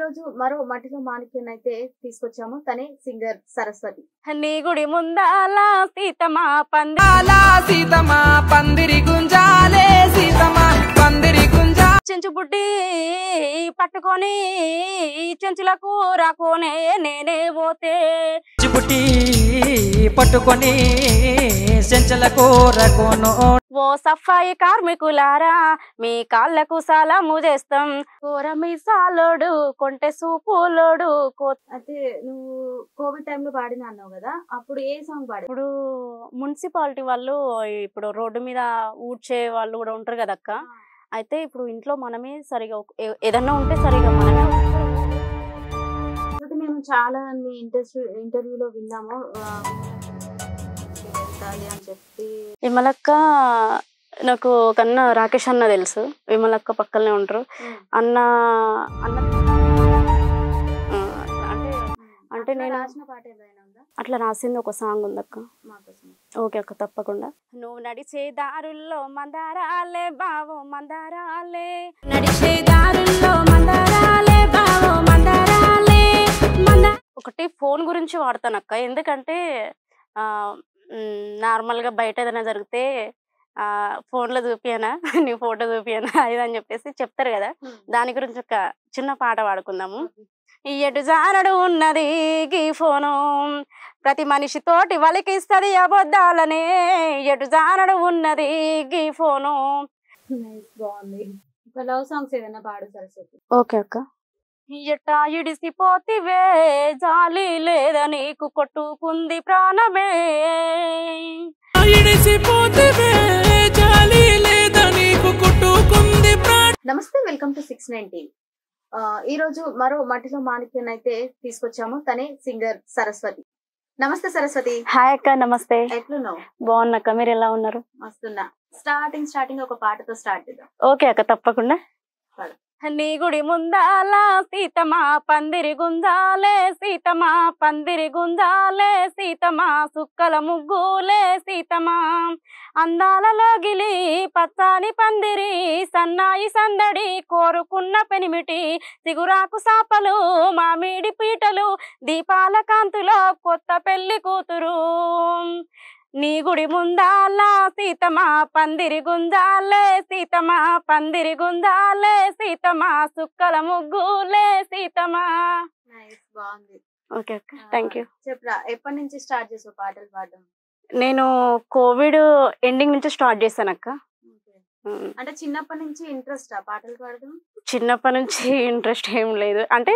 రోజు మరో మట్టిలో మాణిక్యాన్నైతే తీసుకొచ్చాము. తనే సింగర్ సరస్వతి. నీ గుడి ముందాల సీతమా పందిరి గుంజాలే సీతమా పందిరి గుంజా చెంచు బుడ్డి పట్టుకొని చెంచులకు రాకోనే నేనే పోతే బుట్టి పట్టుకొని చెంచలకు రకోను. ఓ సఫాయి కార్మికులారా మీ కాళ్ళకు సలాము చేస్తాం. కూర మీసాలోడు కొంటె సూపులోడు. అయితే నువ్వు కోవిడ్ టైంలో పాడినా అన్నావు కదా, అప్పుడు ఏ సాంగ్ పాడావు? ఇప్పుడు మున్సిపాలిటీ వాళ్ళు ఇప్పుడు రోడ్డు మీద ఊడ్చే వాళ్ళు కూడా ఉంటారు కదా అక్క. అయితే ఇప్పుడు ఇంట్లో మనమే సరిగా ఏదన్నా ఉంటే సరిగా మనమే మేము చాలా ఇంటర్వ్యూలో విన్నాము అని చెప్పి. విమలక్క నాకు కన్నా రాకేష్ అన్న తెలుసు. విమలక్క పక్కనే ఉంటారు. అన్న అన్న అంటే నేను రాసిన పాట ఏదైనా ఉందా? అట్లా రాసింది ఒక సాంగ్ ఉందక్క. ఓకే అక్క, తప్పకుండా. నువ్వు నడిచే దారుల్లో మందారాలే బావో మందారాలే, నడిచే దారుల్లో మందారాలే బావో మందారాలే. ఒకటి ఫోన్ గురించి వాడతానక్క. ఎందుకంటే నార్మల్గా బయట ఏదైనా జరిగితే ఫోన్లో చూపియనా నీ ఫోటో చూపియనా ఇది అని చెప్పేసి చెప్తారు కదా. దాని గురించి ఒక చిన్న పాట పాడుకుందాము. ఎటు జానడు ఉన్నది గీ ఫోను, ప్రతి మనిషి తోటి వలికిస్తుంది అబద్ధాలనే. ఎటు జానడు ఉన్నది గీ ఫోను. బాగుంది. లవ్ సాంగ్స్ ఏదైనా పాడు సరస్వతి. ఓకే అక్క. ఎట్టా ఇడిసిపోతివే జాలి లేదా నీకు కొట్టుకుంది ప్రాణమే, నమస్తే, వెల్కమ్ టు 690 టీవీ. ఈ రోజు మరో మట్టిలో మాణిక్యాన్నైతే తీసుకొచ్చాము. తనే సింగర్ సరస్వతి. నమస్తే సరస్వతి. హాయ్ అక్క. నమస్తే. ఎట్లున్నావు? బాగున్నాక, మీరు ఎలా ఉన్నారు? మస్తున్నా. స్టార్టింగ్ ఒక పాటతో స్టార్ట్ చేద్దాం. ఓకే అక్క, తప్పకుండా. నీ గుడి ముందాల సీతమా పందిరి గుంజాలే సీతమా పందిరి గుంజాలే సీతమా, సుక్కల ముగ్గులే సీతమా, అందాలలో గిలి పచ్చాని పందిరి, సన్నాయి సందడి కోరుకున్న పెనిమిటి, సిగురాకు సాపలు మామిడి పీటలు, దీపాల కాంతులో కొత్త పెళ్లి కూతురు. నీ గుడి ముందాల సీతమా పందిరి గుంజాలే సీతమా పందిరి గుంజాలే సీతమా, సుక్కల ముగ్గులే సీతమా. బాగుంది. ఓకే అక్క, థ్యాంక్ యూ. చెప్పరా, ఎప్పటి నుంచి స్టార్ట్ చేసావు పాటలు పాడడం? నేను కోవిడ్ ఎండింగ్ నుంచి స్టార్ట్ చేశాను అక్క. అంటే చిన్నప్పటి నుంచి ఇంట్రెస్ట్ పాటలు పాడడం? చిన్నప్పటి నుంచి ఇంట్రెస్ట్ ఏం లేదు. అంటే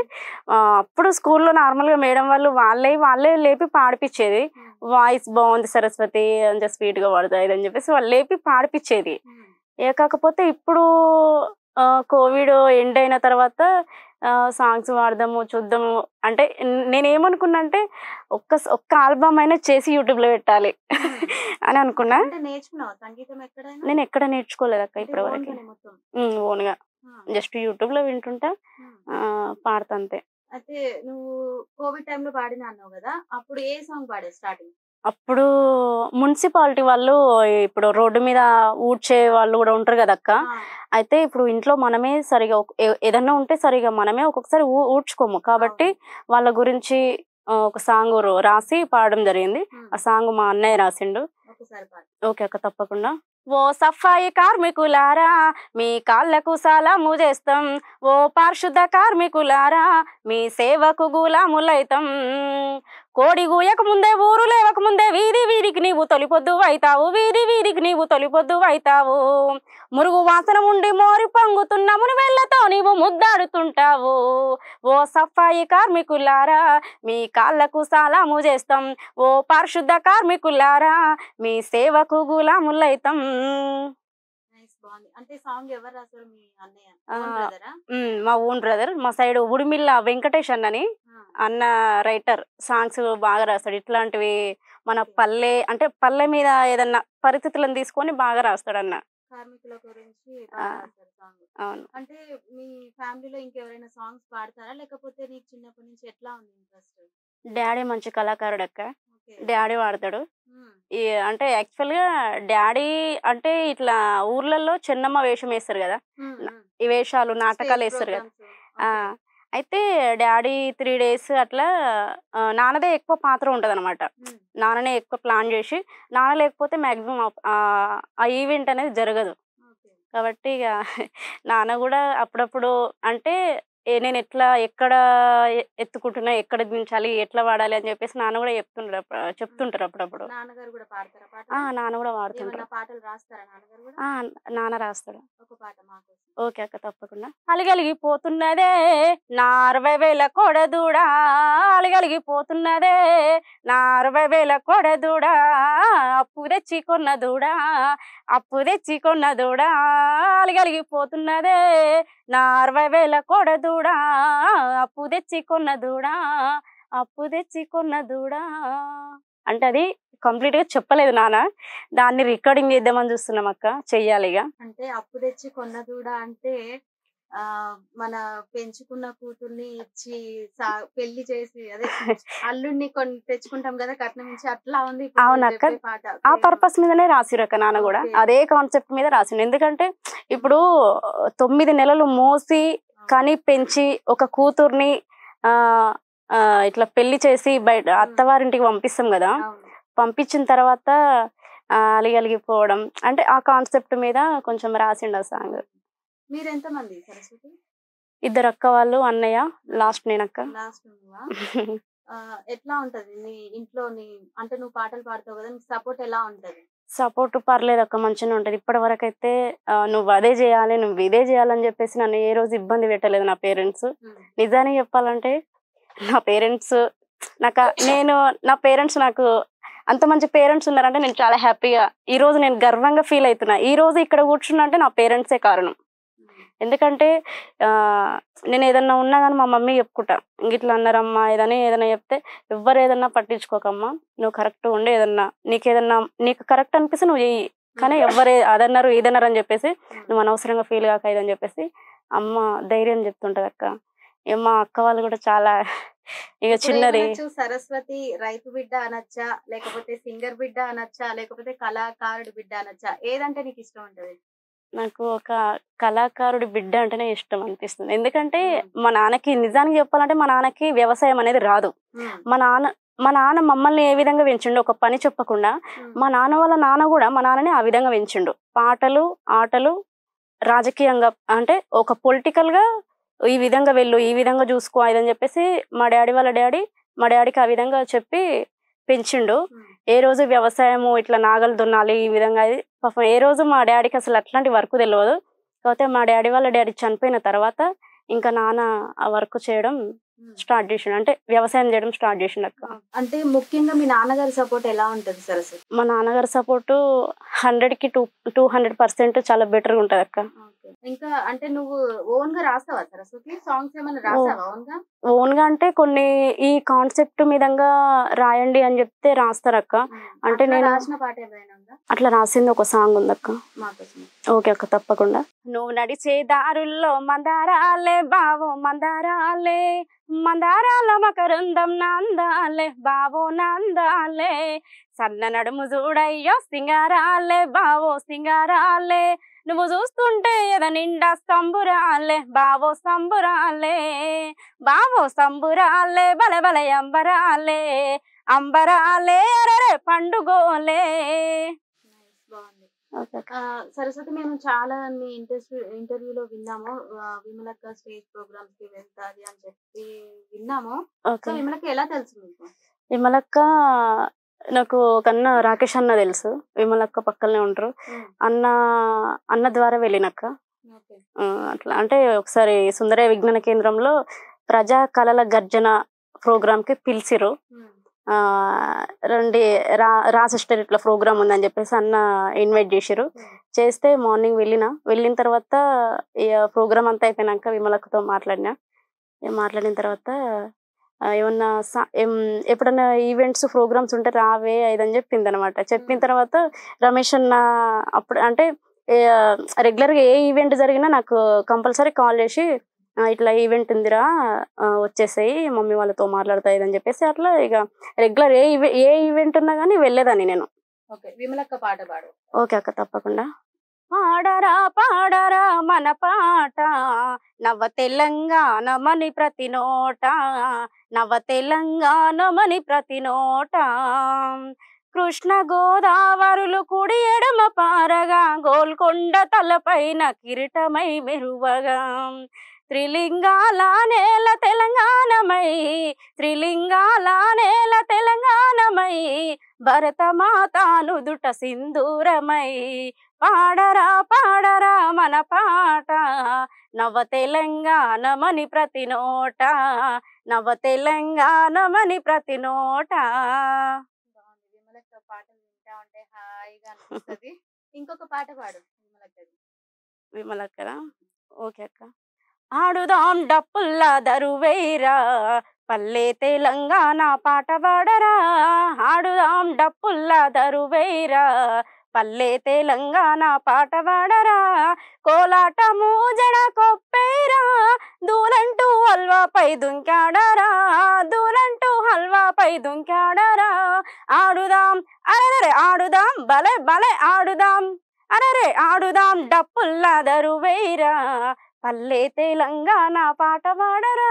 అప్పుడు స్కూల్లో నార్మల్గా మేడం వాళ్ళు వాళ్ళే లేపి పాడిపించేది. వాయిస్ బాగుంది సరస్వతి అని స్వీట్గా పాడుతుంది అని చెప్పేసి వాళ్ళు లేపి పాడిపించేది. కాకపోతే ఇప్పుడు కోవిడ్ ఎండ్ అయిన తర్వాత సాంగ్స్ పాడదాము చూద్దాము అంటే నేనేమనుకున్నా అంటే ఒక్క ఆల్బమ్ అయినా చేసి యూట్యూబ్లో పెట్టాలి అని అనుకున్నా. నేను ఎక్కడ నేర్చుకోలేదు అక్క ఇప్పటి వరకు. ఓన్గా జస్ట్ యూట్యూబ్ లో వింటుంటా, పాడతా అంతే. అయితే నువ్వు కోవిడ్ టైంలో పాడినా అన్నావు కదా, అప్పుడు ఏ సాంగ్ పాడే స్టార్టింగ్? అప్పుడు మున్సిపాలిటీ వాళ్ళు ఇప్పుడు రోడ్డు మీద ఊడ్చే వాళ్ళు కూడా ఉంటారు కదా అక్క. అయితే ఇప్పుడు ఇంట్లో మనమే సరిగా ఏదన్నా ఉంటే సరిగా మనమే ఒక్కొక్కసారి ఊడ్చుకోము. కాబట్టి వాళ్ళ గురించి ఒక సాంగ్ రాసి పాడడం జరిగింది. ఆ సాంగ్ మా అన్నయ్య రాసిండు. ఓకే అక్క, తప్పకుండా. ఓ సఫాయి కార్మికులారా మీ కాళ్ళకు సలాము చేస్తాం, ఓ పారిశుద్ధ కార్మికులారా మీ సేవకు గులాములైతం. కోడి గూయక ముందే ఊరు లేవక ముందే వీధి వీధికి నీవు తొలిపొద్దు అవుతావు, వీధి వీధికి నీవు తొలిపొద్దు అవుతావు. మురుగు వాసన ఉండి మోరి పొంగుతున్న మునివెళ్లతో నీవు ముద్దాడుతుంటావు. ఓ సఫాయి కార్మికులారా మీ కాళ్ళకు సలాము చేస్తాం, ఓ పారిశుద్ధ కార్మికులారా మీ సేవకు గులాములైతం. అంటే సాంగ్ ఎవరు రాశారు? మీ అన్నయ్య? మా ఓన్ బ్రదర్. మా సైడ్ ఉడిమిల్ల వెంకటేష్ అన్నని అన్న రైటర్, సాంగ్స్ బాగా రాస్తాడు. ఇట్లాంటివి మన పల్లె అంటే పల్లె మీద ఏదన్నా పరిస్థితులను తీసుకొని బాగా రాస్తాడు అన్న. కార్మికుల గురించి. అవును. అంటే మీ ఫ్యామిలీలో ఇంకెవరైనా సాంగ్స్ పాడతారా, లేకపోతే నీకు చిన్నప్పటి నుంచి ఎట్లా ఉంది ఇంట్రెస్ట్? డాడీ మంచి కళాకారుడు అక్క. డాడీ వాడతాడు. అంటే యాక్చువల్ గా డాడీ అంటే ఇట్లా ఊర్లలో చిన్నమ్మ వేషం వేస్తారు కదా, ఈ వేషాలు నాటకాలు వేస్తారు కదా. అయితే డాడీ 3 days అట్లా నాన్నదే ఎక్కువ పాత్ర ఉంటుంది అనమాట. నాన్ననే ఎక్కువ ప్లాన్ చేసి, నాన్న లేకపోతే మ్యాక్సిమం ఆ ఈవెంట్ అనేది జరగదు. కాబట్టి ఇక నాన్న కూడా అప్పుడప్పుడు అంటే నేను ఎట్లా ఎక్కడ ఎత్తుకుంటున్నా, ఎక్కడ దించాలి, ఎట్లా వాడాలి అని చెప్పేసి నాన్న కూడా చెప్తుంటారు అప్పుడప్పుడు. నాన్నగారు కూడా పాడతారా పాట? నాన్న కూడా వాడుతుంటారు. పాటలు రాస్తారా నాన్నగారు కూడా? నాన్న రాస్తాడు. ఒక పాట మాకు. ఓకే అక్క, తప్పకుండా. అలిగలిగిపోతున్నదే నా 60,000 కొడదూడా, అలిగలిగిపోతున్నదే నా 60,000 కొడదూడా, అప్పు తెచ్చి కొన్న దూడా, అప్పు తెచ్చి కొన్న దూడా, అలిగలిగిపోతున్నదే నా 60,000 కొడదూడా, అప్పు తెచ్చి కొన్న దూడా, అప్పు తెచ్చి కొన్న దూడా. అంటే అది కంప్లీట్ గా చెప్పలేదు నాన్న, దాన్ని రికార్డింగ్ చేద్దామని చూస్తున్నాం అక్క, చెయ్యాలి ఇక. అంటే అప్పు తెచ్చి కొన్న దూడ అంటే మన పెంచుకున్న కూతుర్ని ఇచ్చి పెళ్లి చేసి అదే అల్లుడిని తెచ్చుకుంటాం కదా కట్నం నుంచి, అట్లా ఉంది. అవునక్క, ఆ పర్పస్ మీదనే రాసిరక్క నాన్న కూడా, అదే కాన్సెప్ట్ మీద రాసిండు. ఎందుకంటే ఇప్పుడు 9 నెలలు మోసి కానీ పెంచి ఒక కూతుర్ని ఇట్లా పెళ్లి చేసి బయట అత్తవారింటికి పంపిస్తాం కదా, పంపించిన తర్వాత అలిగలిగిపోవడం అంటే ఆ కాన్సెప్ట్ మీద కొంచెం రాసిండు ఆ సాంగ్. మీరు ఎంత మంది సరస్వతి? 2 అక్క వాళ్ళు, అన్నయ్య, లాస్ట్ నేనక్క. ఎట్లా ఉంటది నీ ఇంట్లో? అంటే నువ్వు పాటలు పాడతావు కదా, నీకు సపోర్ట్ ఎలా ఉంటది? సపోర్ట్ పర్లేదు అక్క, మంచిగా ఉంటది. ఇప్పటి వరకు అయితే నువ్వు అదే చేయాలి, నువ్వు ఇదే చేయాలని చెప్పేసి నన్ను ఏ రోజు ఇబ్బంది పెట్టలేదు నా పేరెంట్స్. నిజానికి చెప్పాలంటే నా పేరెంట్స్ నా పేరెంట్స్ నాకు అంత మంచి పేరెంట్స్ ఉన్నారంటే నేను చాలా హ్యాపీగా, ఈ రోజు నేను గర్వంగా ఫీల్ అవుతున్నా. ఈ రోజు ఇక్కడ కూర్చున్నా అంటే నా పేరెంట్సే కారణం. ఎందుకంటే నేను ఏదన్నా ఉన్నా కానీ మా మమ్మీ చెప్పుకుంటా, ఇట్లా అన్నారమ్మా ఏదైనా చెప్తే, ఎవరు ఏదన్నా పట్టించుకోకమ్మా, నువ్వు కరెక్ట్ ఉండే, నీకు కరెక్ట్ అనిపిస్తే నువ్వు చెయ్యి, కానీ ఎవరు అదన్నారు ఇదన్నారు అని చెప్పేసి నువ్వు అనవసరంగా ఫీల్ కాక ఇదని చెప్పేసి అమ్మ ధైర్యం చెప్తుంటది అక్క. మా అక్క వాళ్ళు కూడా చాలా ఇక చిన్నది. సరస్వతి రైతు బిడ్డ అనొచ్చా, లేకపోతే సింగర్ బిడ్డ అనొచ్చా, లేకపోతే కళాకారుడి బిడ్డ అనొచ్చా? ఏదంటే నీకు ఇష్టం ఉంటది? నాకు ఒక కళాకారుడి బిడ్డ అంటేనే ఇష్టం అనిపిస్తుంది. ఎందుకంటే మా నాన్నకి, నిజానికి చెప్పాలంటే మా నాన్నకి వ్యవసాయం అనేది రాదు. మా నాన్న మమ్మల్ని ఏ విధంగా పెంచిండు, ఒక పని చెప్పకుండా మా నాన్న వాళ్ళ నాన్న కూడా మా నాన్నని ఆ విధంగా పెంచిండు. పాటలు, ఆటలు, రాజకీయంగా అంటే ఒక పొలిటికల్ గా ఈ విధంగా వెళ్ళు, ఈ విధంగా చూసుకో ఇదని చెప్పేసి మా డాడీకి ఆ విధంగా చెప్పి పెంచిండు. ఏ రోజు వ్యవసాయము ఇట్లా నాగలు దున్నాలి ఈ విధంగా, పాపం ఏ రోజు మా డాడీకి అసలు అట్లాంటి వర్క్ తెలియదు. కాకపోతే మా డాడీ చనిపోయిన తర్వాత ఇంకా నాన్న ఆ వర్క్ చేయడం స్టార్ట్ చేసిండు, అంటే వ్యవసాయం చేయడం స్టార్ట్ చేసిండు అక్క. అంటే ముఖ్యంగా మీ నాన్నగారి సపోర్ట్ ఎలా ఉంటది సరస్వతి? మా నాన్నగారి సపోర్ట్ 100కి 200% చాలా బెటర్ గా ఉంటది అక్క. ఇంకా అంటే నువ్వు ఓన్ గా రాస్తావా సరస్వతి? సాంగ్స్ ఏమైనా రాసావా ఓన్ గా? ఓన్ గా అంటే కొన్ని ఈ కాన్సెప్ట్ మీదంగా రాయండి అని చెప్తే రాస్తారక్క. అంటే నేను రాసిన పాట ఏమైనా ఉందా? అట్లా రాసింది ఒక సాంగ్ ఉందక్క. ఓకే అక్క, తప్పకుండా. నువ్వు నడిచే దారుల్లో మందారాలే బావో మందారాలే, మందారాల మకరందం నందాలే బావో నందాలే, సన్న నడుము చూడయ్యో సింగారాలే బావో సింగారాలే, నువ్వు చూస్తుంటే ఎద నిండా సంబురాలే బావో సంబురాలే, బావో సంబురాలే బల బల అంబరాలే, అంబరాలే అరే పండుగోలే. సరస్వతి, మేము చాలా మీ ఇంటర్వ్యూలో విన్నాము, విమలక్క స్టేజ్ ప్రోగ్రామ్స్ కి వెళ్తాది అని చెప్పి విన్నాము. విమలక్క ఎలా తెలుసు మీకు? విమలక్క నాకు ఒక అన్న రాకేష్ అన్న తెలుసు, విమలక్క పక్కనే ఉంటారు. అన్న ద్వారా వెళ్ళినక్క. అట్లా అంటే ఒకసారి సుందరయ్య విజ్ఞాన కేంద్రంలో ప్రజా కళల గర్జన ప్రోగ్రామ్ కి పిలిచిరు. రండి రా సిస్టర్ ఇట్లా ప్రోగ్రామ్ ఉందని చెప్పేసి అన్న ఇన్వైట్ చేసిరు. చేస్తే మార్నింగ్ వెళ్ళిన తర్వాత ప్రోగ్రామ్ అంతా అయిపోయినాక విమలక్కతో మాట్లాడిన తర్వాత ఏమన్నా ఎప్పుడన్నా ఈవెంట్స్ ప్రోగ్రామ్స్ ఉంటే రావే అదని చెప్పింది అనమాట. చెప్పిన తర్వాత రమేష్ అన్న అప్పుడు అంటే రెగ్యులర్గా ఏ ఈవెంట్ జరిగినా నాకు కంపల్సరీ కాల్ చేసి ఇట్లా ఈవెంట్ ఉందిరా వచ్చేసాయి మమ్మీ వాళ్ళతో మాట్లాడతాయి అని చెప్పేసి అట్లా ఇక రెగ్యులర్ ఏ ఈవెంట్ ఉన్నా కానీ వెళ్ళేదాన్ని నేను. విమలక్క పాట పాడు. ఓకే అక్క, తప్పకుండా. పాడరా పాడరా మన పాట నవ తెలంగాణమని ప్రతి నోట నవ తెలంగాణమని ప్రతి నోట కృష్ణ గోదావరులు కుడి ఎడమ పారగా గోల్కొండ తలపైన కిరీటమై మెరువగా త్రిలింగాల నేల తెలంగాణమై త్రిలింగాల నేల తెలంగాణమై భరతమాతాను దుట సింధూరమై పాడరా పాడరా మన పాట నవ తెలంగాణమని ప్రతి నోట నవ తెలంగాణమని ప్రతి నోట. బాగుంది. విమలక్క పాటలు వింటా ఉంటే హాయిగా అనిపిస్తది. ఇంకొక పాట పాడు విమలక్కది. విమలక్కరా ఓకే అక్క. ఆడుదాం డప్పుల్లా దరువేరా పల్లె తెలంగాణ పాట పాడరా ఆడుదాం డప్పుల్లా దరువేరా పల్లె తెలంగాణ పాట పాడరా కోలాటము జడ కొప్పేరా దూలంటూ హల్వాపై దుంకాడరా దూలంటూ హల్వాపై దుంకాడరా ఆడుదాం అరే ఆడుదాం భలే భలే ఆడుదాం అరే ఆడుదాం డప్పుల్లా దరువేరా పల్లె తెలంగాణ పాట పాడరా.